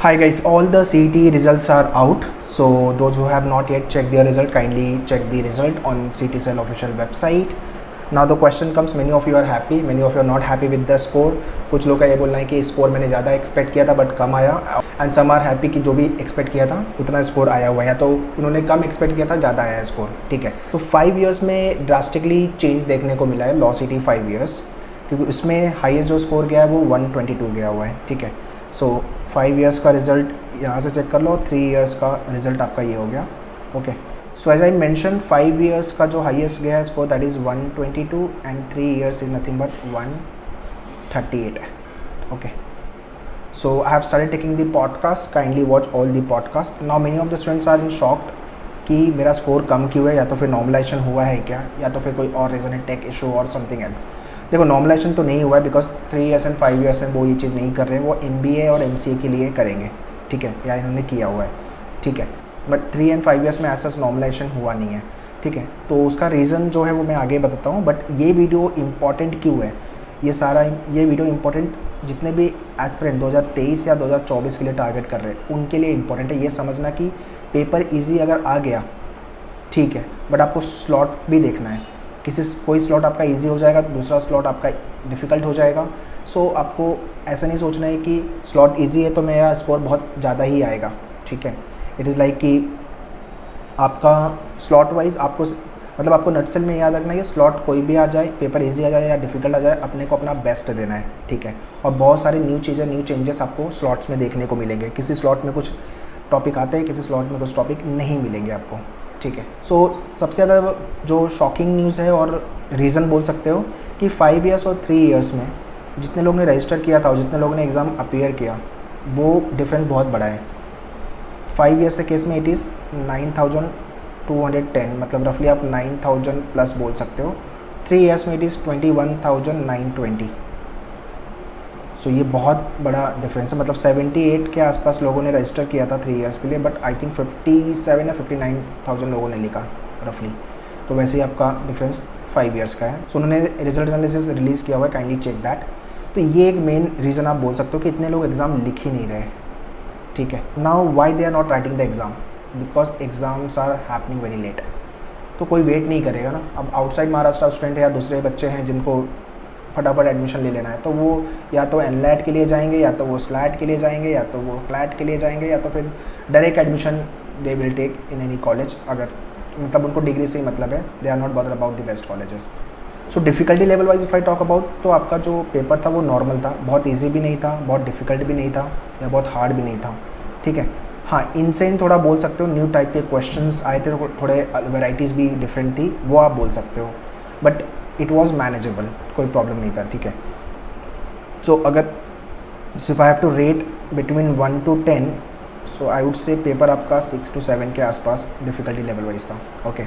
Hi guys, all the CET results are out. So those who have not yet checked their result, kindly check the result on CET Cell official website. Now the question comes, many of you are happy, many of you are not happy with the score. कुछ लोग का ये बोलना है कि score मैंने ज़्यादा expect किया था बट कम आया, एंड सम आर हैप्पी कि जो भी एक्सपेक्ट किया था उतना स्कोर आया हुआ है, तो उन्होंने कम एक्सपेक्ट किया था, ज़्यादा आया है स्कोर. ठीक है, तो 5 ईयर्स में ड्रास्टिकली चेंज देखने को मिला है लॉ सिटी 5 ईयर्स, क्योंकि उसमें हाईएस्ट जो स्कोर गया है वो 122 गया हुआ है. ठीक है, सो 5 ईयर्स का रिज़ल्ट यहाँ से चेक कर लो, 3 ईयर्स का रिज़ल्ट आपका ये हो गया. Okay, so as I mention 5 years का जो हाईएस्ट गया है score that is 122 and 3 years is nothing but 138. Okay, so I have started taking the podcast, kindly watch all the podcast. Now many of the students are in shocked कि मेरा score कम क्यों है, या तो फिर normalisation हुआ है क्या, या तो फिर कोई और रीज़न है, टेक इशू और समथिंग एल्स. देखो, नॉर्मलाइजेशन तो नहीं हुआ है बिकॉज 3 ईयर्स एंड 5 ईयर्स में वो ये चीज़ नहीं कर रहे हैं, वो MBA और MCA के लिए करेंगे. ठीक है, या इन्होंने किया हुआ है. ठीक है, बट 3 एंड 5 ईयर्स में ऐसा नॉर्मलाइजेशन हुआ नहीं है. ठीक है, तो उसका रीज़न जो है वो मैं आगे बताता हूँ. बट ये वीडियो इम्पॉर्टेंट क्यों है, ये वीडियो इम्पॉर्टेंट जितने भी एस्पिरेंट 2023 या 2024 के लिए टारगेट कर रहे हैं उनके लिए इम्पॉर्टेंट है. ये समझना कि पेपर ईजी अगर आ गया ठीक है, बट आपको स्लॉट भी देखना है. कोई स्लॉट आपका इजी हो जाएगा तो दूसरा स्लॉट आपका डिफ़िकल्ट हो जाएगा. सो आपको ऐसा नहीं सोचना है कि स्लॉट इजी है तो मेरा स्कोर बहुत ज़्यादा ही आएगा. ठीक है, इट इज़ लाइक कि आपका स्लॉट वाइज आपको नटसेल में याद रखना है कि स्लॉट कोई भी आ जाए, पेपर इजी आ जाए या डिफ़िकल्ट आ जाए, अपने को अपना बेस्ट देना है. ठीक है, और बहुत सारी न्यू चीज़ें, न्यू चेंजेस आपको स्लॉट्स में देखने को मिलेंगे. किसी स्लॉट में कुछ टॉपिक आते हैं, किसी स्लॉट में कुछ टॉपिक नहीं मिलेंगे आपको. ठीक है, सो सबसे ज़्यादा जो शॉकिंग न्यूज़ है और रीज़न बोल सकते हो कि 5 ईयर्स और 3 ईयर्स में जितने लोगों ने रजिस्टर किया था और जितने लोगों ने एग्ज़ाम अपीयर किया वो डिफरेंस बहुत बड़ा है. 5 ईयर्स के केस में इट इज़ 9,210, मतलब रफली आप 9,000 प्लस बोल सकते हो. 3 ईयर्स में इट इज़ 21,920. सो ये बहुत बड़ा डिफरेंस है. मतलब 78 के आसपास लोगों ने रजिस्टर किया था 3 ईयर्स के लिए, बट आई थिंक 57 या 59,000 लोगों ने लिखा रफली. तो वैसे ही आपका डिफरेंस 5 ईयर्स का है. सो उन्होंने रिजल्ट एनालिसिस रिलीज़ किया हुआ है, काइंडली चेक दैट. तो ये एक मेन रीज़न आप बोल सकते हो कि इतने लोग एग्ज़ाम लिख ही नहीं रहे. ठीक है, now why they are not writing the exam, because exams are happening very late. तो कोई वेट नहीं करेगा ना. अब आउटसाइड महाराष्ट्र स्टूडेंट है या दूसरे बच्चे हैं जिनको फटाफट एडमिशन ले लेना है, तो वो या तो NLAT के लिए जाएंगे, या तो वो SLAT के लिए जाएंगे, या तो वो CLAT के लिए जाएंगे, या तो फिर direct admission they will take in any college. अगर मतलब उनको डिग्री से ही मतलब है, they are not bother about the best colleges. So difficulty level wise if I talk about, तो आपका जो पेपर था वो नॉर्मल था, बहुत ईजी भी नहीं था, बहुत डिफ़िकल्ट भी नहीं था, या बहुत हार्ड भी नहीं था. ठीक है, हाँ, इनसे थोड़ा बोल सकते हो. न्यू टाइप के क्वेश्चंस आए थे, थोड़े वेराइटीज़ भी डिफरेंट थी, वो आप बोल सकते हो. बट इट वॉज़ मैनेजेबल, कोई प्रॉब्लम नहीं था. ठीक है, सो अगर if I have to rate between 1 to 10, so I would say paper आपका 6 to 7 के आसपास डिफ़िकल्टी लेवल वाइज था. ओके,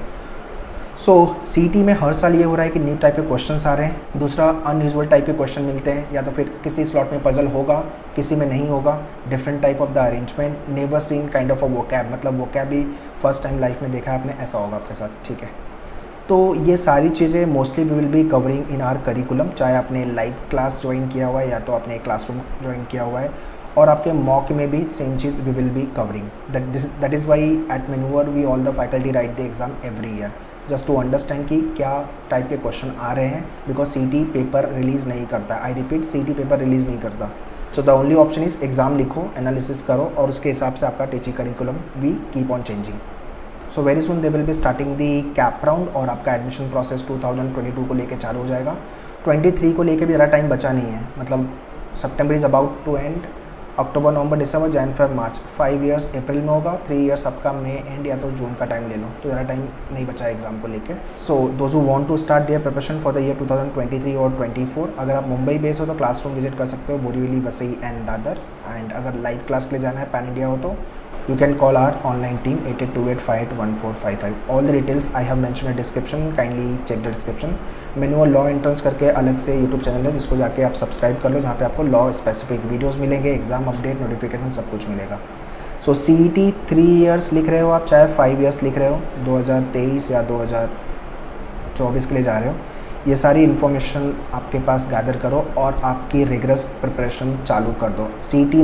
सो CET में हर साल ये हो रहा है कि न्यू टाइप के क्वेश्चंस आ रहे हैं. दूसरा, अनयूजुअल टाइप के क्वेश्चन मिलते हैं, या तो फिर किसी स्लॉट में पजल होगा, किसी में नहीं होगा. Different type of the arrangement, never seen kind of a vocab, मतलब वोकैब भी फर्स्ट टाइम लाइफ में देखा है आपने, ऐसा होगा आपके साथ. ठीक है, तो ये सारी चीज़ें mostly we will be covering in our curriculum, चाहे आपने लाइव क्लास ज्वाइन किया हुआ है या तो आपने क्लासरूम ज्वाइन किया हुआ है, और आपके मॉक में भी सेम चीज़ we will be covering. That is why at maneuver we all the faculty write the exam every year, just to understand कि क्या टाइप के क्वेश्चन आ रहे हैं, बिकॉज CET पेपर रिलीज़ नहीं करता. I repeat, CET paper release नहीं करता. So the only option is exam लिखो, एनालिसिस करो, और उसके हिसाब से आपका teaching curriculum we keep on changing. So very soon they will be starting the cap round, और आपका एडमिशन प्रोसेस 2022 को लेके चालू हो जाएगा. 23 को लेके भी ज़्यादा टाइम बचा नहीं है, मतलब September is about to end. October, November, December, January, February, March, 5 years April में होगा. 3 ईयर्स आपका मई एंड या तो जून का टाइम ले लो, तो ज़्यादा टाइम नहीं बचा है एग्जाम को लेके. So those who want to start their preparation for the year 2023 और 24, अगर आप मुंबई बेस हो तो क्लासरूम विजिट कर सकते हो, बोरीवली, वसई एंड दादर. एंड अगर लाइव क्लास के लिए जाना है पैन इंडिया हो तो you can call our online team 8828581455. all the details I have mentioned in description, kindly check the description. Manual law entrance करके अलग से यूट्यूब चैनल है जिसको जाके आप सब्सक्राइब कर लो, जहाँ पे आपको लॉ स्पेसिफिक वीडियोस मिलेंगे, एग्जाम अपडेट, नोटिफिकेशन सब कुछ मिलेगा. सो CET 3 ईयर्स लिख रहे हो आप, चाहे 5 ईयर्स लिख रहे हो, 2023 या 2024 के लिए जा रहे हो, ये सारी इन्फॉर्मेशन आपके पास गैदर करो और आपकी रिगरस प्रिपरेशन चालू कर दो. CET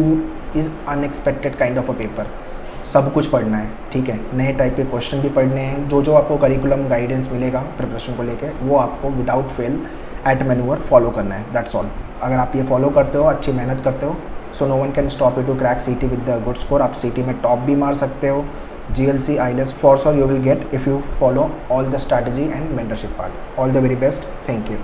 is unexpected kind of a paper. सब कुछ पढ़ना है, ठीक है, नए टाइप के क्वेश्चन भी पढ़ने हैं, जो आपको करिकुलम गाइडेंस मिलेगा प्रिपरेशन को लेके वो आपको without fail at maneuver follow करना है, दैट्स ऑल। अगर आप ये फॉलो करते हो, अच्छी मेहनत करते हो, so no one can stop you to crack CET with the good score. आप सीटी में टॉप भी मार सकते हो, GLC IELTS for sure you will get if you follow all the strategy and mentorship part. All the very best. Thank you.